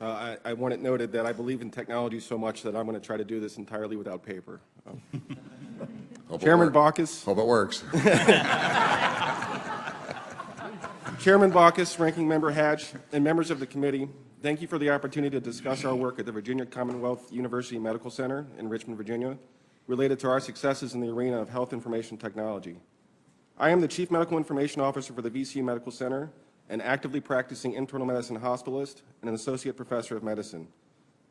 I want it noted that I believe in technology so much that I'm going to try to do this entirely without paper. Chairman Baucus. Hope it works. Chairman Baucus, Ranking Member Hatch, and members of the committee, thank you for the opportunity to discuss our work at the Virginia Commonwealth University Medical Center in Richmond, Virginia, related to our successes in the arena of health information technology. I am the Chief Medical Information Officer for the VCU Medical Center, an actively practicing internal medicine hospitalist, and an associate professor of medicine.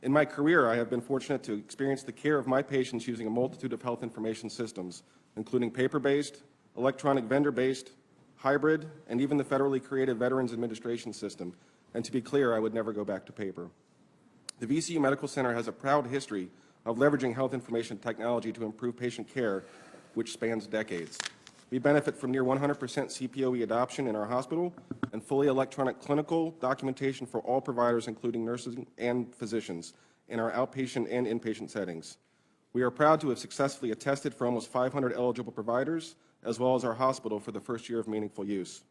In my career, I have been fortunate to experience the care of my patients using a multitude of health information systems, including paper-based, electronic vendor-based, hybrid, and even the federally created Veterans Administration System. And to be clear, I would never go back to paper. The VCU Medical Center has a proud history of leveraging health information technology to improve patient care, which spans decades. We benefit from near 100% CPOE adoption in our hospital and fully electronic clinical documentation for all providers, including nurses and physicians, in our outpatient and inpatient settings. We are proud to have successfully attested for almost 500 eligible providers, as well as our hospital for the first year of meaningful use.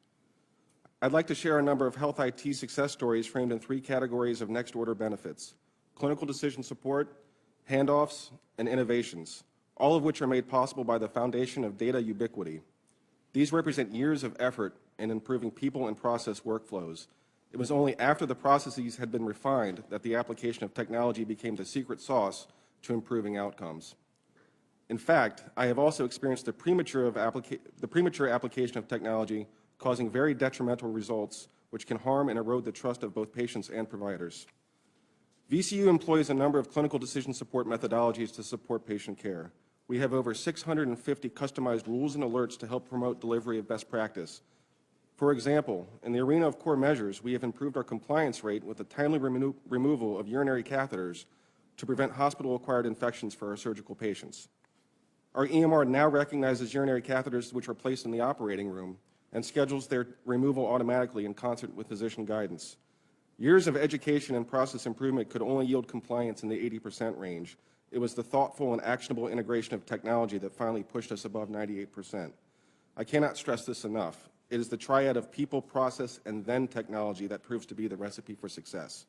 I'd like to share a number of health IT success stories framed in 3 categories of next order benefits: clinical decision support, handoffs, and innovations, all of which are made possible by the foundation of data ubiquity. These represent years of effort in improving people and process workflows. It was only after the processes had been refined that the application of technology became the secret sauce to improving outcomes. In fact, I have also experienced the premature application of technology causing very detrimental results, which can harm and erode the trust of both patients and providers. VCU employs a number of clinical decision support methodologies to support patient care. We have over 650 customized rules and alerts to help promote delivery of best practice. For example, in the arena of core measures, we have improved our compliance rate with the timely removal of urinary catheters to prevent hospital-acquired infections for our surgical patients. Our EMR now recognizes urinary catheters which are placed in the operating room and schedules their removal automatically in concert with physician guidance. Years of education and process improvement could only yield compliance in the 80% range. It was the thoughtful and actionable integration of technology that finally pushed us above 98%. I cannot stress this enough. It is the triad of people, process, and then technology that proves to be the recipe for success.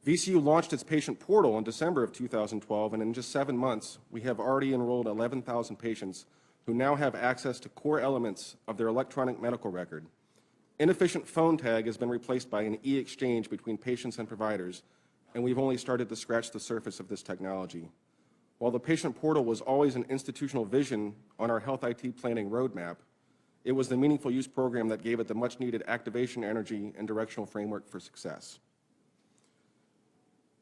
VCU launched its patient portal in December of 2012, and in just 7 months, we have already enrolled 11,000 patients who now have access to core elements of their electronic medical record. Inefficient phone tag has been replaced by an e-exchange between patients and providers, and we've only started to scratch the surface of this technology. While the patient portal was always an institutional vision on our health IT planning roadmap, it was the meaningful use program that gave it the much-needed activation energy and directional framework for success.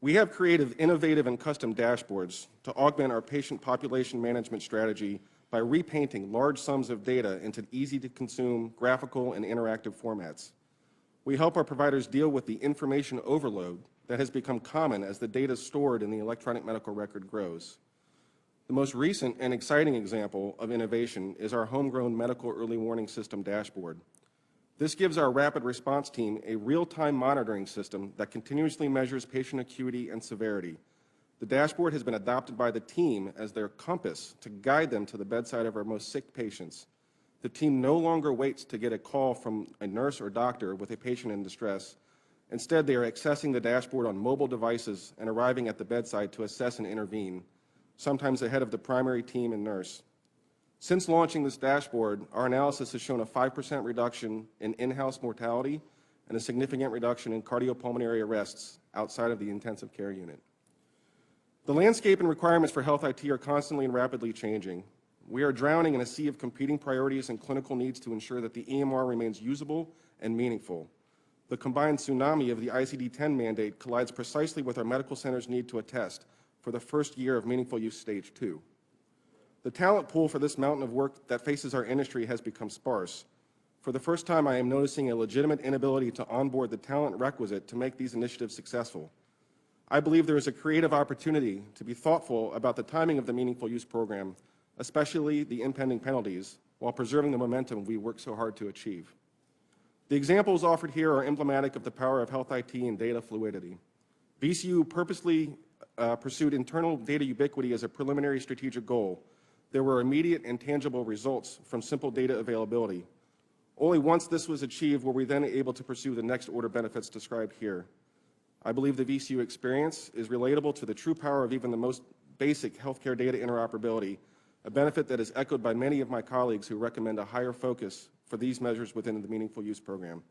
We have created innovative and custom dashboards to augment our patient population management strategy by repainting large sums of data into easy-to-consume graphical and interactive formats. We help our providers deal with the information overload that has become common as the data stored in the electronic medical record grows. The most recent and exciting example of innovation is our homegrown medical early warning system dashboard. This gives our rapid response team a real-time monitoring system that continuously measures patient acuity and severity. The dashboard has been adopted by the team as their compass to guide them to the bedside of our most sick patients. The team no longer waits to get a call from a nurse or doctor with a patient in distress. Instead, they are accessing the dashboard on mobile devices and arriving at the bedside to assess and intervene, sometimes ahead of the primary team and nurse. Since launching this dashboard, our analysis has shown a 5% reduction in in-house mortality and a significant reduction in cardiopulmonary arrests outside of the intensive care unit. The landscape and requirements for health IT are constantly and rapidly changing. We are drowning in a sea of competing priorities and clinical needs to ensure that the EMR remains usable and meaningful. The combined tsunami of the ICD-10 mandate collides precisely with our medical center's need to attest for the first year of meaningful use stage 2. The talent pool for this mountain of work that faces our industry has become sparse. For the first time, I am noticing a legitimate inability to onboard the talent requisite to make these initiatives successful. I believe there is a creative opportunity to be thoughtful about the timing of the meaningful use program, especially the impending penalties, while preserving the momentum we work so hard to achieve. The examples offered here are emblematic of the power of health IT and data fluidity. VCU purposely pursued internal data ubiquity as a preliminary strategic goal. There were immediate and tangible results from simple data availability. Only once this was achieved were we then able to pursue the next order benefits described here. I believe the VCU experience is relatable to the true power of even the most basic healthcare data interoperability, a benefit that is echoed by many of my colleagues who recommend a higher focus for these measures within the Meaningful Use Program.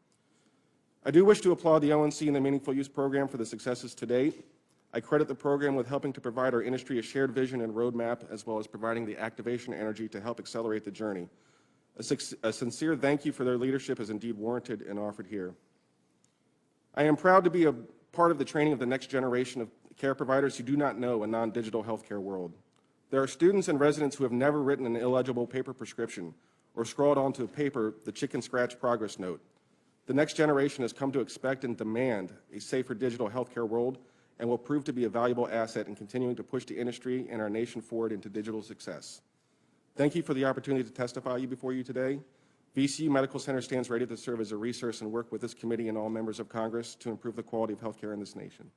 I do wish to applaud the ONC and the Meaningful Use Program for the successes to date. I credit the program with helping to provide our industry a shared vision and roadmap, as well as providing the activation energy to help accelerate the journey. A sincere thank you for their leadership is indeed warranted and offered here. I am proud to be a part of the training of the next generation of care providers who do not know a non-digital healthcare world. There are students and residents who have never written an illegible paper prescription or scrawled onto paper the chicken scratch progress note. The next generation has come to expect and demand a safer digital healthcare world and will prove to be a valuable asset in continuing to push the industry and our nation forward into digital success. Thank you for the opportunity to testify before you today. VCU Medical Center stands ready to serve as a resource and work with this committee and all members of Congress to improve the quality of healthcare in this nation.